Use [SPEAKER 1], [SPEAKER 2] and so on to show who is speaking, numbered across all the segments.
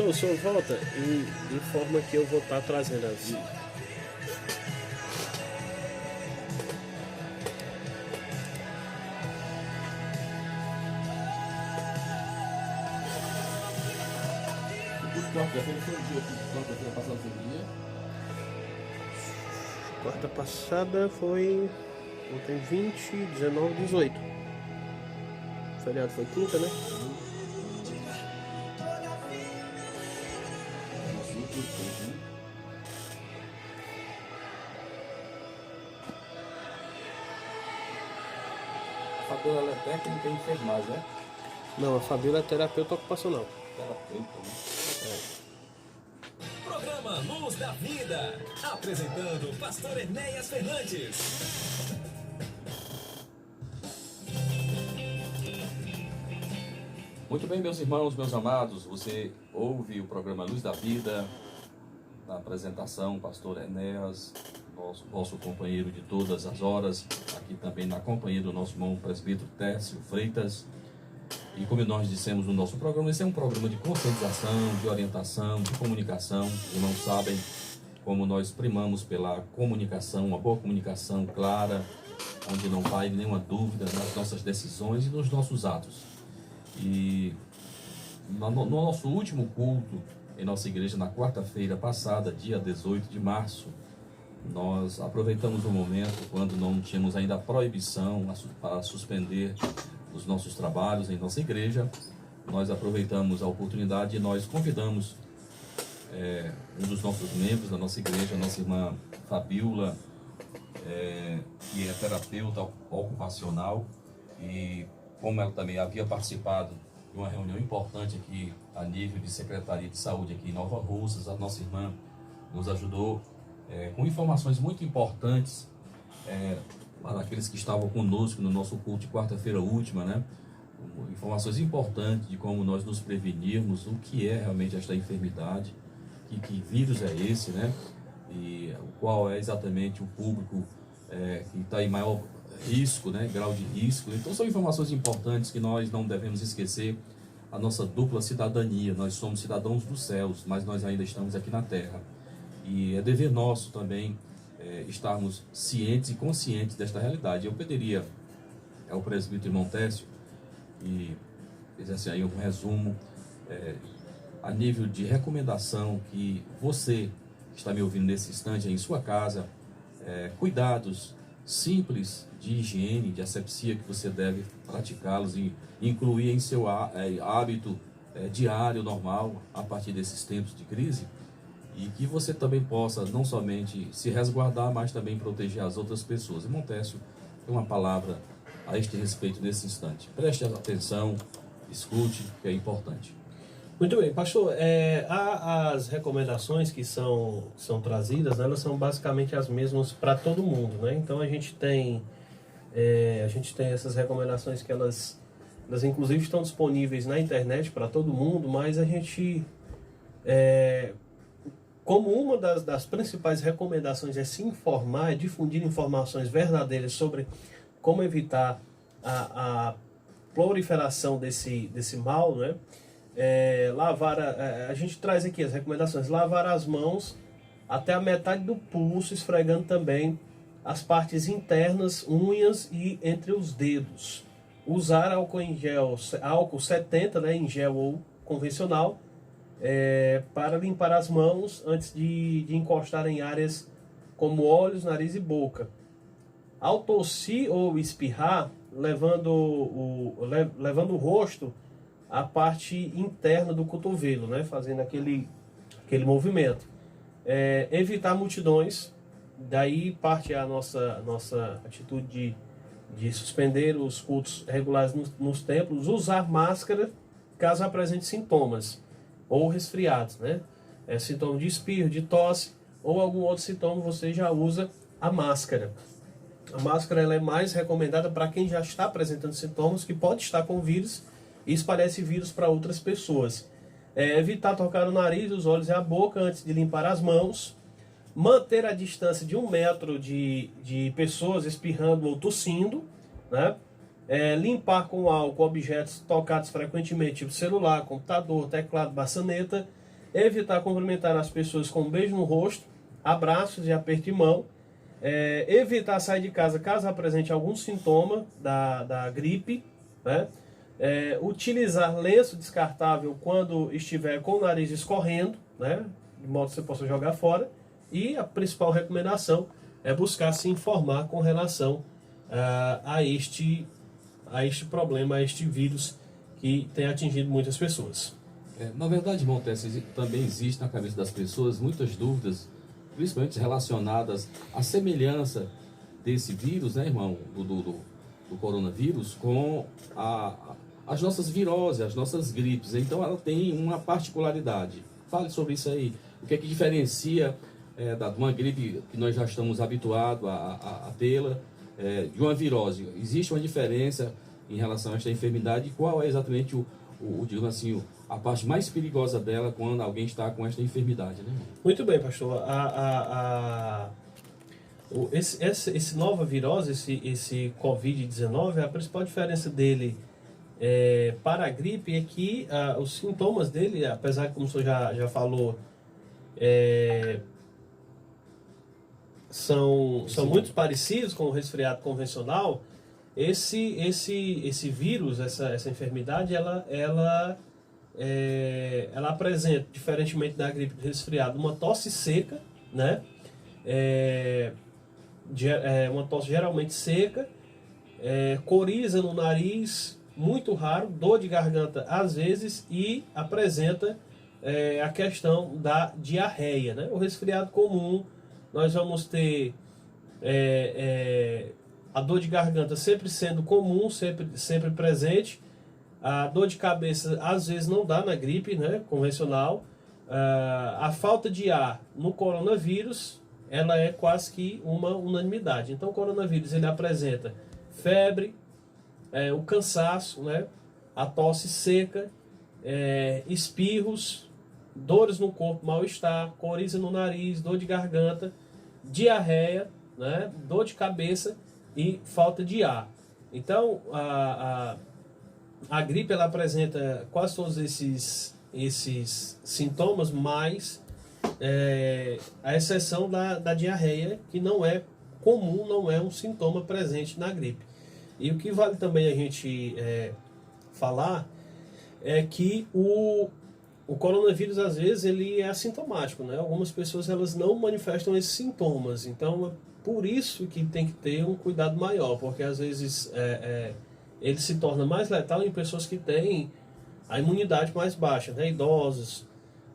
[SPEAKER 1] Pastor, o senhor volta e informa que eu vou estar trazendo as...
[SPEAKER 2] Quarta-feira foi o dia que quarta-feira passada foi o dia.
[SPEAKER 1] Quarta passada foi ontem 20, 19, 18. O feriado foi quinta, né?
[SPEAKER 2] Nosso último tempo, né? A Fabiola ela é técnica em enfermagem, né?
[SPEAKER 1] Não, a Fabiola é terapeuta ocupacional.
[SPEAKER 2] Terapeuta, né?
[SPEAKER 3] Programa Luz da Vida, apresentando o pastor Enéas Fernandes.
[SPEAKER 2] Muito bem, meus irmãos, meus amados, você ouve o programa Luz da Vida, na apresentação, pastor Enéas, nosso companheiro de todas as horas, aqui também na companhia do nosso irmão presbítero Tércio Freitas. E como nós dissemos no nosso programa, esse é um programa de conscientização, de orientação, de comunicação. Os irmãos sabem como nós primamos pela comunicação, uma boa comunicação clara, onde não paire nenhuma dúvida nas nossas decisões e nos nossos atos. E no nosso último culto em nossa igreja, na quarta-feira passada, dia 18 de março, nós aproveitamos o momento quando não tínhamos ainda a proibição para suspender os nossos trabalhos em nossa igreja. Nós aproveitamos a oportunidade e nós convidamos um dos nossos membros da nossa igreja, a nossa irmã Fabiola, que é terapeuta ocupacional, e como ela também havia participado de uma reunião importante aqui a nível de Secretaria de Saúde aqui em Nova Russas, a nossa irmã nos ajudou com informações muito importantes para aqueles que estavam conosco no nosso culto de quarta-feira última, né? Informações importantes de como nós nos prevenirmos, o que é realmente esta enfermidade, que vírus é esse, né? E qual é exatamente o público que está em maior risco, né? Grau de risco. Então são informações importantes que nós não devemos esquecer a nossa dupla cidadania. Nós somos cidadãos dos céus, mas nós ainda estamos aqui na terra. E é dever nosso também estarmos cientes e conscientes desta realidade. Eu pediria ao presbítero irmão Tércio que fizesse aí um resumo a nível de recomendação que você que está me ouvindo nesse instante aí em sua casa, cuidados simples de higiene, de asepsia que você deve praticá-los e incluir em seu hábito diário normal a partir desses tempos de crise. E que você também possa não somente se resguardar, mas também proteger as outras pessoas. Irmão Tércio, tem uma palavra a este respeito nesse instante. Preste atenção, escute, que é importante.
[SPEAKER 1] Muito bem, pastor, as recomendações que são trazidas, elas são basicamente as mesmas para todo mundo, né? Então a gente tem essas recomendações que elas inclusive estão disponíveis na internet para todo mundo, mas a gente... Como uma das principais recomendações é se informar, é difundir informações verdadeiras sobre como evitar a proliferação desse mal, né? A gente traz aqui as recomendações: lavar as mãos até a metade do pulso, esfregando também as partes internas, unhas e entre os dedos. Usar álcool em gel, álcool 70, né, em gel ou convencional, para limpar as mãos antes de encostar em áreas como olhos, nariz e boca. Ao tossir ou espirrar, levando o rosto à parte interna do cotovelo, né? Fazendo aquele movimento. Evitar multidões, daí parte a nossa atitude de suspender os cultos regulares nos templos. Usar máscara caso apresente sintomas ou resfriados, né? Sintoma de espirro, de tosse ou algum outro sintoma, você já usa a máscara. A máscara ela é mais recomendada para quem já está apresentando sintomas, que pode estar com vírus e espalhar esse vírus para outras pessoas. Evitar tocar o nariz, os olhos e a boca antes de limpar as mãos. Manter a distância de 1 metro de pessoas espirrando ou tossindo, né? Limpar com álcool objetos tocados frequentemente, tipo celular, computador, teclado, maçaneta. evitar cumprimentar as pessoas com um beijo no rosto, abraços e aperto de mão, evitar sair de casa caso apresente algum sintoma da gripe, né? Utilizar lenço descartável quando estiver com o nariz escorrendo, né? De modo que você possa jogar fora. E a principal recomendação é buscar se informar com relação a este problema, a este vírus que tem atingido muitas pessoas.
[SPEAKER 2] Na verdade, irmão Tess, também existe na cabeça das pessoas muitas dúvidas, principalmente relacionadas à semelhança desse vírus, né, irmão, do coronavírus, com as nossas viroses, as nossas gripes. Então, ela tem uma particularidade. Fale sobre isso aí. O que é que diferencia de uma gripe que nós já estamos habituados a tê-la, de uma virose? Existe uma diferença em relação a esta enfermidade? E qual é exatamente digamos assim, a parte mais perigosa dela quando alguém está com esta enfermidade, né?
[SPEAKER 1] Muito bem, pastor. Esse nova virose, esse Covid-19, a principal diferença dele para a gripe é que os sintomas dele, apesar que, como o senhor já falou, são muito parecidos com o resfriado convencional. Esse vírus, essa enfermidade, ela apresenta, diferentemente da gripe do resfriado, uma tosse seca, né? Uma tosse geralmente seca, coriza no nariz, muito raro, dor de garganta às vezes, e apresenta a questão da diarreia, né? O resfriado comum, nós vamos ter a dor de garganta sempre sendo comum, sempre presente. A dor de cabeça às vezes não dá na gripe, né, convencional. A falta de ar no coronavírus, ela é quase que uma unanimidade. Então o coronavírus ele apresenta febre, o cansaço, né, a tosse seca, espirros, dores no corpo, mal-estar, coriza no nariz, dor de garganta, diarreia, né, dor de cabeça e falta de ar. Então, a gripe ela apresenta quase todos esses sintomas, mas a exceção da diarreia, que não é comum, não é um sintoma presente na gripe. E o que vale também a gente falar é que o coronavírus, às vezes, ele é assintomático, né? Algumas pessoas elas não manifestam esses sintomas, então por isso que tem que ter um cuidado maior, porque às vezes ele se torna mais letal em pessoas que têm a imunidade mais baixa, né? Idosos,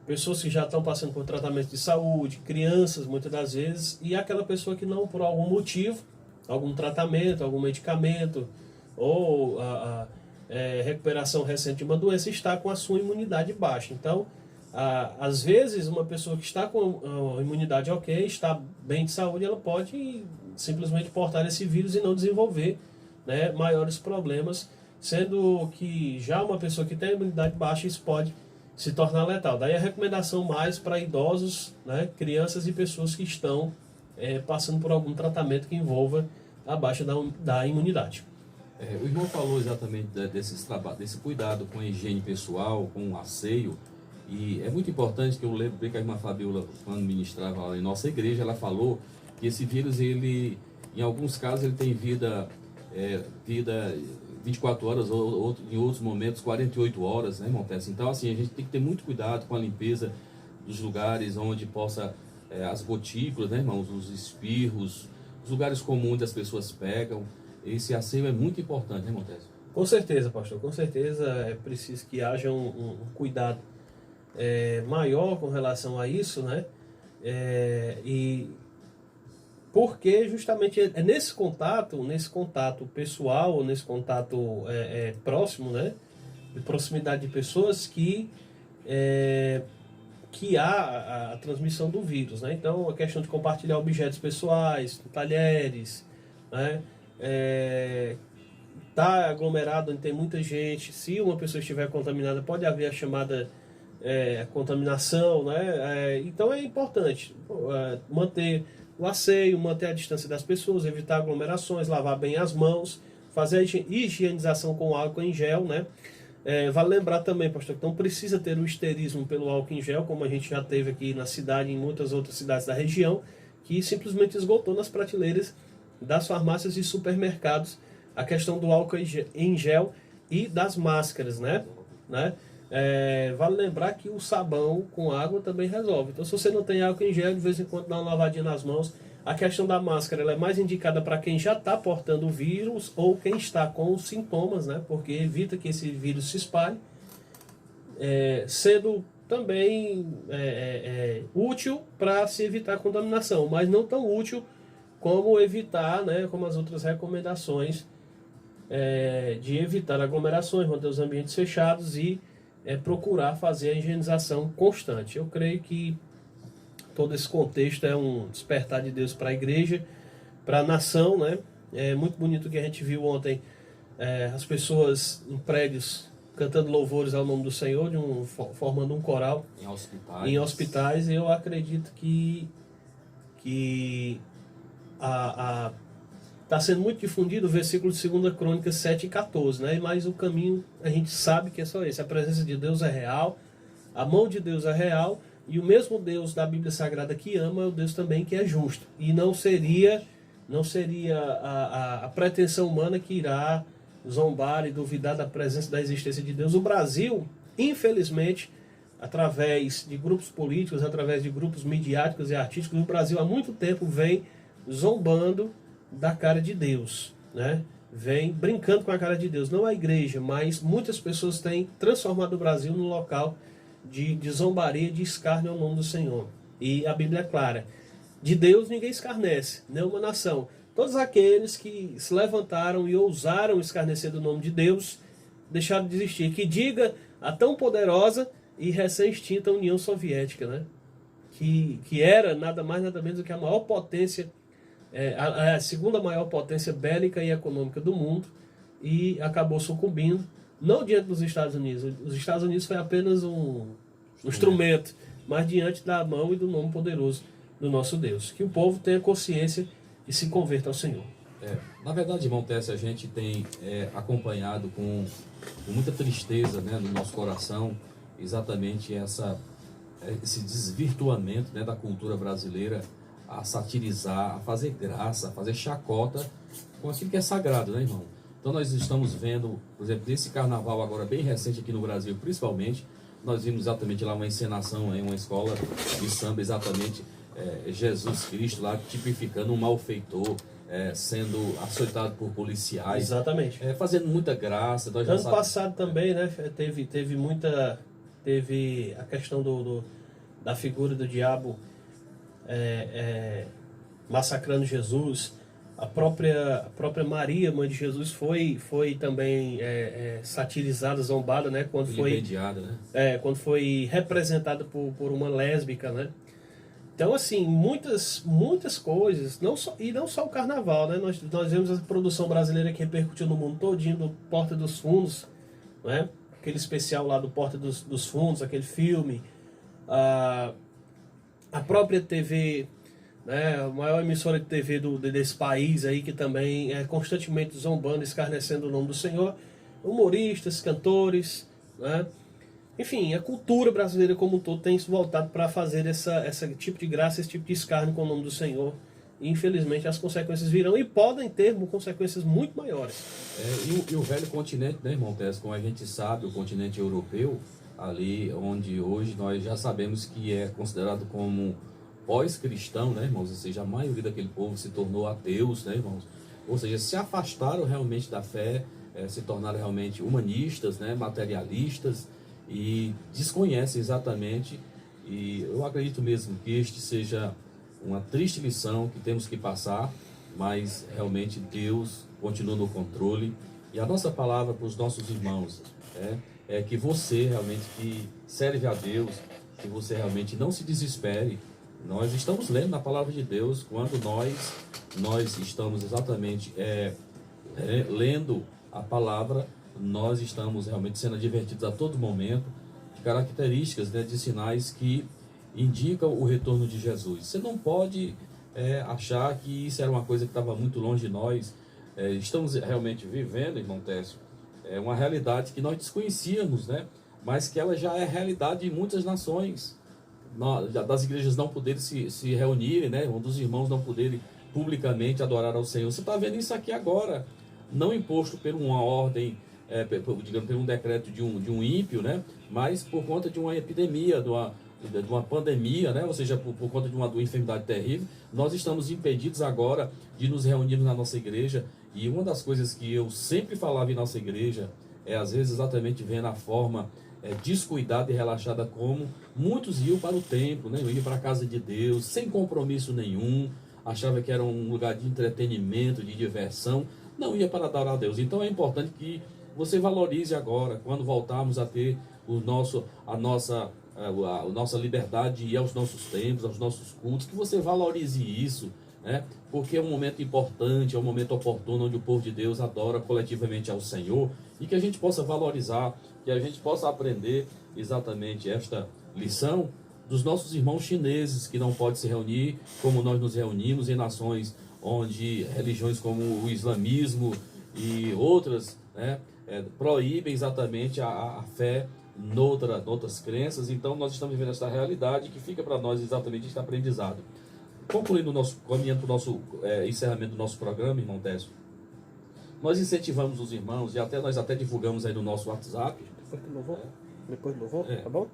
[SPEAKER 1] pessoas que já estão passando por tratamento de saúde, crianças muitas das vezes, e aquela pessoa que não, por algum motivo, algum tratamento, algum medicamento, ou recuperação recente de uma doença, está com a sua imunidade baixa. Então, às vezes, uma pessoa que está com a imunidade ok, está bem de saúde, ela pode simplesmente portar esse vírus e não desenvolver, né, maiores problemas, sendo que já uma pessoa que tem a imunidade baixa, isso pode se tornar letal. Daí a recomendação mais para idosos, né, crianças e pessoas que estão passando por algum tratamento que envolva a baixa da imunidade.
[SPEAKER 2] O irmão falou exatamente desse cuidado com a higiene pessoal, com o asseio, e é muito importante que eu lembro bem que a irmã Fabiola, quando ministrava em nossa igreja, ela falou que esse vírus, ele, em alguns casos, ele tem vida 24 horas, ou em outros momentos 48 horas, né, irmão Tess? Então, assim, a gente tem que ter muito cuidado com a limpeza dos lugares onde possa, as gotículas, né, irmãos, os espirros, os lugares comuns onde as pessoas pegam. Esse asseio é muito importante, né, irmão Tess?
[SPEAKER 1] Com certeza, pastor, com certeza é preciso que haja um cuidado maior com relação a isso, né? E porque justamente é nesse contato pessoal, nesse contato próximo, né, de proximidade de pessoas que há a transmissão do vírus, né? Então a questão de compartilhar objetos pessoais, talheres, né, tá aglomerado onde tem muita gente, se uma pessoa estiver contaminada pode haver a chamada contaminação, né? Então é importante manter o asseio, manter a distância das pessoas, evitar aglomerações, lavar bem as mãos, fazer a higienização com álcool em gel, né? Vale lembrar também, pastor, que não precisa ter o histerismo pelo álcool em gel, como a gente já teve aqui na cidade e em muitas outras cidades da região, que simplesmente esgotou nas prateleiras das farmácias e supermercados a questão do álcool em gel e das máscaras, né? Vale lembrar que o sabão com água também resolve. Então, se você não tem álcool em gel, de vez em quando dá uma lavadinha nas mãos. A questão da máscara ela é mais indicada para quem já está portando o vírus ou quem está com os sintomas, né? Porque evita que esse vírus se espalhe, sendo também útil para se evitar a contaminação, mas não tão útil como evitar, né? Como as outras recomendações de evitar aglomerações, manter os ambientes fechados e procurar fazer a higienização constante. Eu creio que todo esse contexto é um despertar de Deus para a igreja, para a nação, né? É muito bonito o que a gente viu ontem, as pessoas em prédios cantando louvores ao nome do Senhor, formando um coral em hospitais. Eu acredito que está sendo muito difundido o versículo de 2 Crônicas 7:14, né? Mas o caminho a gente sabe que é só esse. A presença de Deus é real, a mão de Deus é real, e o mesmo Deus da Bíblia Sagrada que ama é o Deus também que é justo. E não seria a pretensão humana que irá zombar e duvidar da presença, da existência de Deus. O Brasil, infelizmente, através de grupos políticos, através de grupos midiáticos e artísticos, o Brasil há muito tempo vem zombando da cara de Deus, né? Vem brincando com a cara de Deus. Não a igreja, mas muitas pessoas têm transformado o Brasil num local de zombaria, de escárnio ao nome do Senhor. E a Bíblia é clara: de Deus ninguém escarnece, nenhuma nação. Todos aqueles que se levantaram e ousaram escarnecer do nome de Deus deixaram de existir. Que diga a tão poderosa e recém-extinta União Soviética, né? Que era nada mais nada menos do que a maior potência, a segunda maior potência bélica e econômica do mundo, e acabou sucumbindo, não diante dos Estados Unidos. Os Estados Unidos foi apenas um instrumento, mas diante da mão e do nome poderoso do nosso Deus. Que o povo tenha consciência e se converta ao Senhor.
[SPEAKER 2] Na verdade, irmão Tess, a gente tem acompanhado com muita tristeza, né, no nosso coração exatamente esse desvirtuamento, né, da cultura brasileira, a satirizar, a fazer graça, a fazer chacota com aquilo que é sagrado, né, irmão? Então nós estamos vendo, por exemplo, nesse carnaval agora bem recente aqui no Brasil, principalmente, nós vimos exatamente lá uma encenação em uma escola de samba, exatamente Jesus Cristo lá tipificando um malfeitor, sendo açoitado por policiais.
[SPEAKER 1] Exatamente.
[SPEAKER 2] Fazendo muita graça.
[SPEAKER 1] Ano passado também, né, teve a questão da figura do diabo massacrando Jesus. A própria Maria, mãe de Jesus, foi também satirizada, zombada, né? Quando foi representada por uma lésbica, né? Então, assim, muitas coisas, não só o carnaval, né? Nós vemos a produção brasileira que repercutiu no mundo todinho, do Porta dos Fundos, né? Aquele especial lá do Porta dos Fundos, aquele filme. A própria TV, né, a maior emissora de TV desse país aí, que também é constantemente zombando, escarnecendo o nome do Senhor, humoristas, cantores, né? Enfim, a cultura brasileira como um todo tem se voltado para fazer esse tipo de graça, esse tipo de escárnio com o nome do Senhor. E, infelizmente, as consequências virão e podem ter consequências muito maiores.
[SPEAKER 2] E o velho continente, né, irmão Tess, como a gente sabe, o continente europeu, ali onde hoje nós já sabemos que é considerado como pós-cristão, né, irmãos? Ou seja, a maioria daquele povo se tornou ateus, né, irmãos? Ou seja, se afastaram realmente da fé, se tornaram realmente humanistas, né, materialistas, e desconhecem exatamente. E eu acredito mesmo que este seja uma triste lição que temos que passar, mas realmente Deus continua no controle. E a nossa palavra para os nossos irmãos é que você realmente que serve a Deus, que você realmente não se desespere. Nós estamos lendo na palavra de Deus, quando nós estamos exatamente lendo a palavra, nós estamos realmente sendo advertidos a todo momento de características, né, de sinais que indicam o retorno de Jesus. Você não pode achar que isso era uma coisa que estava muito longe de nós. Estamos realmente vivendo, irmão Técio, é uma realidade que nós desconhecíamos, né? Mas que ela já é realidade em muitas nações, das igrejas não poderem se reunirem, né? Um dos irmãos não poderem publicamente adorar ao Senhor. Você está vendo isso aqui agora, não imposto por uma ordem, digamos, por um decreto de um ímpio, né? Mas por conta de uma epidemia, de uma pandemia, né? Ou seja, por conta de uma enfermidade terrível, nós estamos impedidos agora de nos reunirmos na nossa igreja. E uma das coisas que eu sempre falava em nossa igreja às vezes, exatamente vendo a forma descuidada e relaxada como muitos iam para o templo, né? Iam para a casa de Deus, sem compromisso nenhum, achava que era um lugar de entretenimento, de diversão, não ia para adorar a Deus. Então é importante que você valorize agora, quando voltarmos a ter a nossa liberdade de ir aos nossos templos, aos nossos cultos, que você valorize isso, né? Porque é um momento importante, é um momento oportuno onde o povo de Deus adora coletivamente ao Senhor, e que a gente possa valorizar, que a gente possa aprender exatamente esta lição dos nossos irmãos chineses que não podem se reunir como nós nos reunimos em nações onde religiões como o islamismo e outras, né, proíbem exatamente a fé noutras crenças. Então nós estamos vivendo essa realidade que fica para nós exatamente este aprendizado. Concluindo caminhando para o nosso encerramento do nosso programa, irmão Técio, nós incentivamos os irmãos e nós até divulgamos aí no nosso WhatsApp.
[SPEAKER 1] Depois do louvor, tá bom?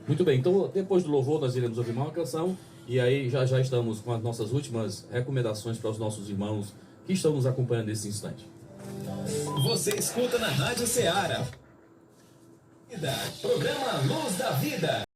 [SPEAKER 2] Muito bem, então depois do louvor nós iremos ouvir uma canção e aí já estamos com as nossas últimas recomendações para os nossos irmãos que estão nos acompanhando nesse instante.
[SPEAKER 3] Você escuta na Rádio Ceará. Programa Luz da Vida.